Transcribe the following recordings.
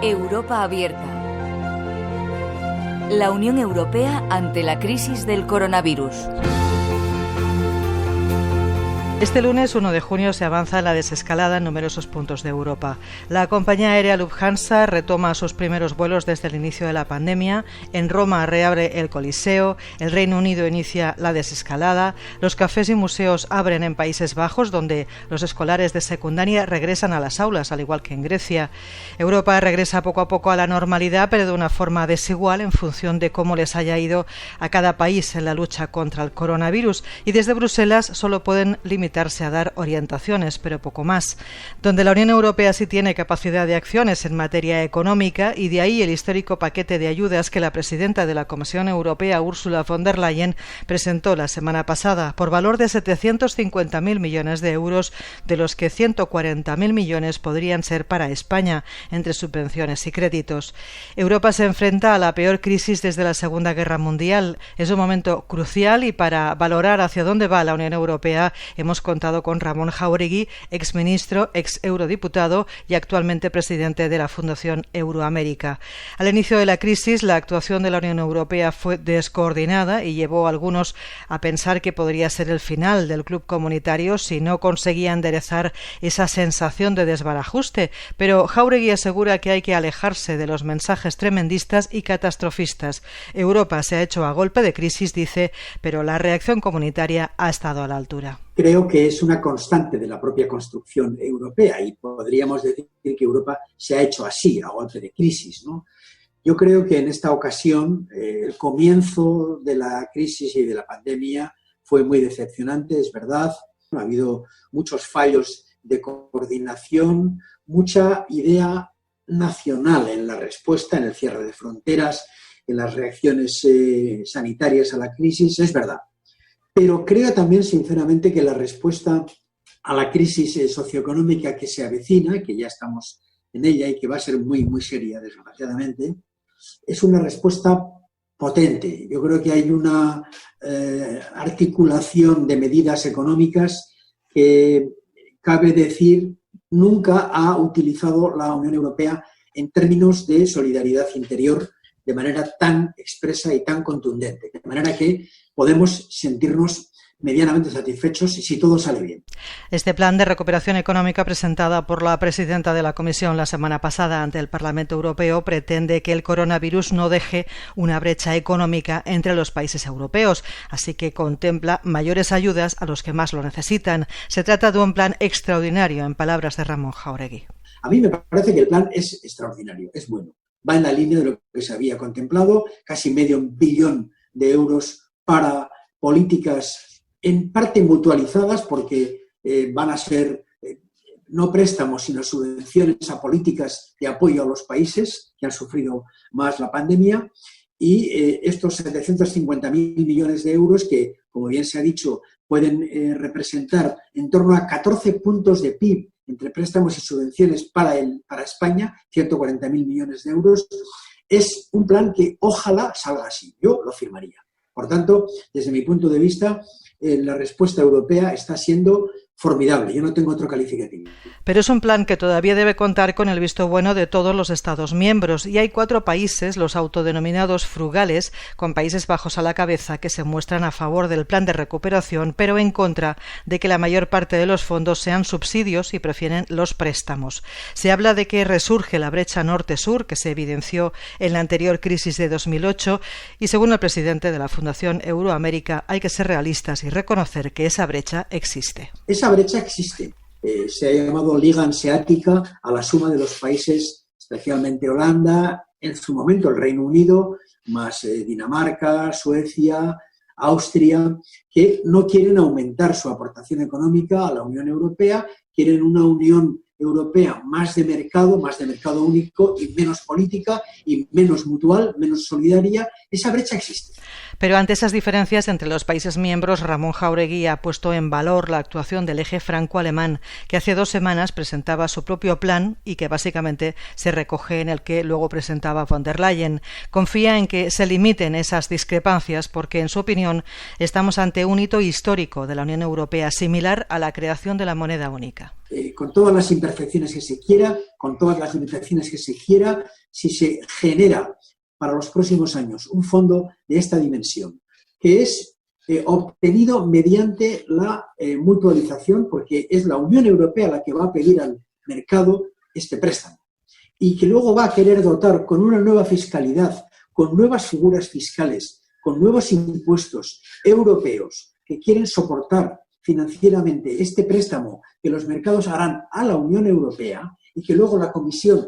Europa abierta. La Unión Europea ante la crisis del coronavirus. Este lunes 1 de junio se avanza en la desescalada en numerosos puntos de Europa. La compañía aérea Lufthansa retoma sus primeros vuelos desde el inicio de la pandemia. En Roma reabre el Coliseo. El Reino Unido inicia la desescalada. Los cafés y museos abren en Países Bajos, donde los escolares de secundaria regresan a las aulas, al igual que en Grecia. Europa regresa poco a poco a la normalidad, pero de una forma desigual en función de cómo les haya ido a cada país en la lucha contra el coronavirus. Y desde Bruselas solo pueden limitarse a dar orientaciones, pero poco más. Donde la Unión Europea sí tiene capacidad de acciones en materia económica, y de ahí el histórico paquete de ayudas que la presidenta de la Comisión Europea, Ursula von der Leyen, presentó la semana pasada, por valor de 750.000 millones de euros, de los que 140.000 millones podrían ser para España, entre subvenciones y créditos. Europa se enfrenta a la peor crisis desde la Segunda Guerra Mundial. Es un momento crucial, y para valorar hacia dónde va la Unión Europea hemos contado con Ramón Jáuregui, exministro, eurodiputado y actualmente presidente de la Fundación Euroamérica. Al inicio de la crisis, la actuación de la Unión Europea fue descoordinada y llevó a algunos a pensar que podría ser el final del club comunitario si no conseguía enderezar esa sensación de desbarajuste. Pero Jáuregui asegura que hay que alejarse de los mensajes tremendistas y catastrofistas. Europa se ha hecho a golpe de crisis, dice, pero la reacción comunitaria ha estado a la altura. Creo que es una constante de la propia construcción europea y podríamos decir que Europa se ha hecho así, a golpe de crisis, ¿no? Yo creo que en esta ocasión el comienzo de la crisis y de la pandemia fue muy decepcionante, es verdad. Ha habido muchos fallos de coordinación, mucha idea nacional en la respuesta, en el cierre de fronteras, en las reacciones sanitarias a la crisis, es verdad. Pero creo también, sinceramente, que la respuesta a la crisis socioeconómica que se avecina, que ya estamos en ella y que va a ser muy, muy seria, desgraciadamente, es una respuesta potente. Yo creo que hay una articulación de medidas económicas que, cabe decir, nunca ha utilizado la Unión Europea en términos de solidaridad interior de manera tan expresa y tan contundente. De manera que podemos sentirnos medianamente satisfechos si todo sale bien. Este plan de recuperación económica presentada por la presidenta de la Comisión la semana pasada ante el Parlamento Europeo pretende que el coronavirus no deje una brecha económica entre los países europeos, así que contempla mayores ayudas a los que más lo necesitan. Se trata de un plan extraordinario, en palabras de Ramón Jáuregui. A mí me parece que el plan es extraordinario, es bueno. Va en la línea de lo que se había contemplado, casi medio billón de euros para políticas en parte mutualizadas, porque van a ser no préstamos, sino subvenciones a políticas de apoyo a los países que han sufrido más la pandemia, y estos 750.000 millones de euros que, como bien se ha dicho, pueden representar en torno a 14 puntos de PIB entre préstamos y subvenciones para España, 140.000 millones de euros, es un plan que ojalá salga así. Yo lo firmaría. Por tanto, desde mi punto de vista, la respuesta europea está siendo formidable. Yo no tengo otro calificativo. Pero es un plan que todavía debe contar con el visto bueno de todos los Estados miembros, y hay 4 países, los autodenominados frugales, con Países Bajos a la cabeza, que se muestran a favor del plan de recuperación, pero en contra de que la mayor parte de los fondos sean subsidios y prefieren los préstamos. Se habla de que resurge la brecha norte-sur que se evidenció en la anterior crisis de 2008, y según el presidente de la Fundación Euroamérica, hay que ser realistas y reconocer que esa brecha existe. Esa brecha existe. Se ha llamado Liga Hanseática a la suma de los países, especialmente Holanda, en su momento el Reino Unido, más Dinamarca, Suecia, Austria, que no quieren aumentar su aportación económica a la Unión Europea, quieren una Unión Europea más de mercado único y menos política y menos mutual, menos solidaria. Esa brecha existe. Pero ante esas diferencias entre los países miembros, Ramón Jáuregui ha puesto en valor la actuación del eje franco-alemán, que hace 2 semanas presentaba su propio plan y que básicamente se recoge en el que luego presentaba von der Leyen. Confía en que se limiten esas discrepancias porque, en su opinión, estamos ante un hito histórico de la Unión Europea similar a la creación de la moneda única. con todas las imperfecciones que se quiera, con todas las limitaciones que se quiera, si se genera para los próximos años un fondo de esta dimensión, que es obtenido mediante la mutualización, porque es la Unión Europea la que va a pedir al mercado este préstamo, y que luego va a querer dotar con una nueva fiscalidad, con nuevas figuras fiscales, con nuevos impuestos europeos que quieren soportar financieramente este préstamo que los mercados harán a la Unión Europea y que luego la Comisión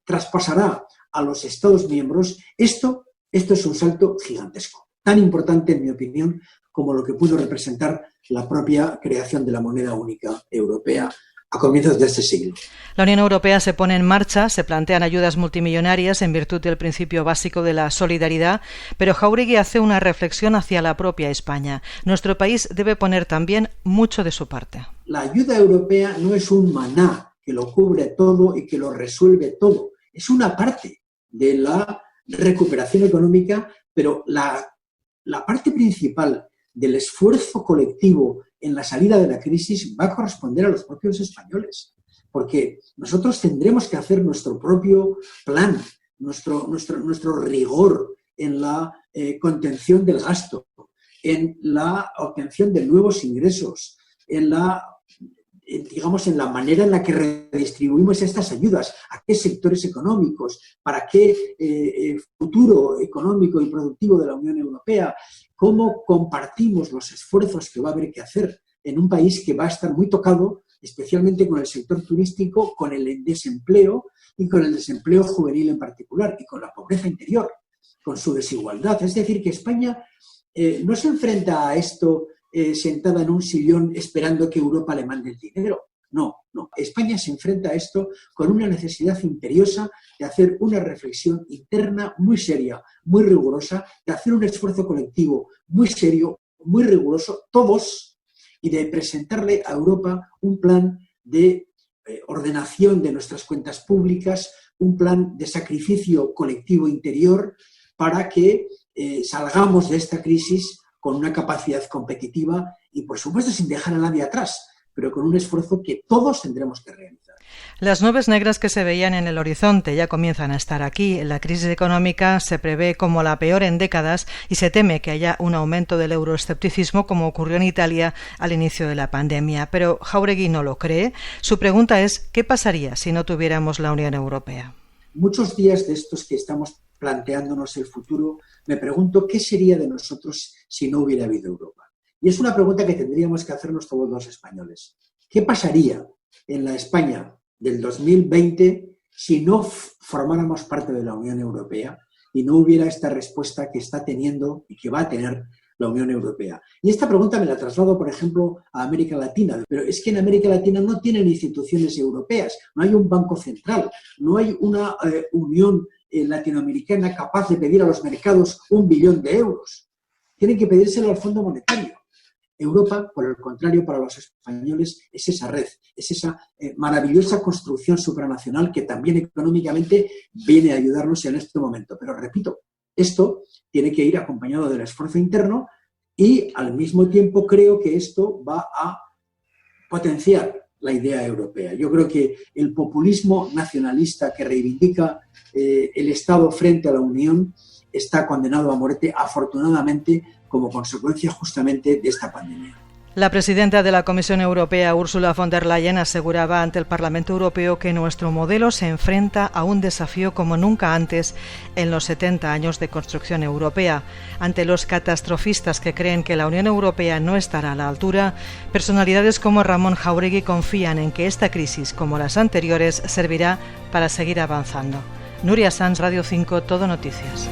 traspasará a los Estados miembros. Esto es un salto gigantesco, tan importante en mi opinión como lo que pudo representar la propia creación de la moneda única europea a comienzos de este siglo. La Unión Europea se pone en marcha, se plantean ayudas multimillonarias en virtud del principio básico de la solidaridad, pero Jáuregui hace una reflexión hacia la propia España. Nuestro país debe poner también mucho de su parte. La ayuda europea no es un maná que lo cubre todo y que lo resuelve todo. Es una parte de la recuperación económica, pero la parte principal del esfuerzo colectivo en la salida de la crisis va a corresponder a los propios españoles, porque nosotros tendremos que hacer nuestro propio plan, nuestro rigor en la contención del gasto, en la obtención de nuevos ingresos, en la manera en la que redistribuimos estas ayudas, a qué sectores económicos, para qué futuro económico y productivo de la Unión Europea, cómo compartimos los esfuerzos que va a haber que hacer en un país que va a estar muy tocado, especialmente con el sector turístico, con el desempleo y con el desempleo juvenil en particular, y con la pobreza interior, con su desigualdad. Es decir, que España no se enfrenta a esto sentada en un sillón esperando que Europa le mande el dinero. No. España se enfrenta a esto con una necesidad imperiosa de hacer una reflexión interna muy seria, muy rigurosa, de hacer un esfuerzo colectivo muy serio, muy riguroso, todos, y de presentarle a Europa un plan de ordenación de nuestras cuentas públicas, un plan de sacrificio colectivo interior para que salgamos de esta crisis con una capacidad competitiva y, por supuesto, sin dejar a nadie atrás, pero con un esfuerzo que todos tendremos que realizar. Las nubes negras que se veían en el horizonte ya comienzan a estar aquí. La crisis económica se prevé como la peor en décadas y se teme que haya un aumento del euroescepticismo, como ocurrió en Italia al inicio de la pandemia. Pero Jáuregui no lo cree. Su pregunta es, ¿qué pasaría si no tuviéramos la Unión Europea? Muchos días de estos que estamos planteándonos el futuro, me pregunto qué sería de nosotros si no hubiera habido Europa. Y es una pregunta que tendríamos que hacernos todos los españoles. ¿Qué pasaría en la España del 2020 si no formáramos parte de la Unión Europea y no hubiera esta respuesta que está teniendo y que va a tener la Unión Europea? Y esta pregunta me la traslado, por ejemplo, a América Latina, pero es que en América Latina no tienen instituciones europeas, no hay un banco central, no hay una unión latinoamericana capaz de pedir a los mercados 1 billón de euros. Tienen que pedírselo al Fondo Monetario. Europa, por el contrario, para los españoles es esa red, es esa maravillosa construcción supranacional que también económicamente viene a ayudarnos en este momento. Pero repito, esto tiene que ir acompañado del esfuerzo interno y al mismo tiempo creo que esto va a potenciar la idea europea. Yo creo que el populismo nacionalista que reivindica el Estado frente a la Unión está condenado a muerte, afortunadamente, como consecuencia justamente de esta pandemia. La presidenta de la Comisión Europea, Ursula von der Leyen, aseguraba ante el Parlamento Europeo que nuestro modelo se enfrenta a un desafío como nunca antes en los 70 años de construcción europea. Ante los catastrofistas que creen que la Unión Europea no estará a la altura, personalidades como Ramón Jáuregui confían en que esta crisis, como las anteriores, servirá para seguir avanzando. Nuria Sanz, Radio 5, Todo Noticias.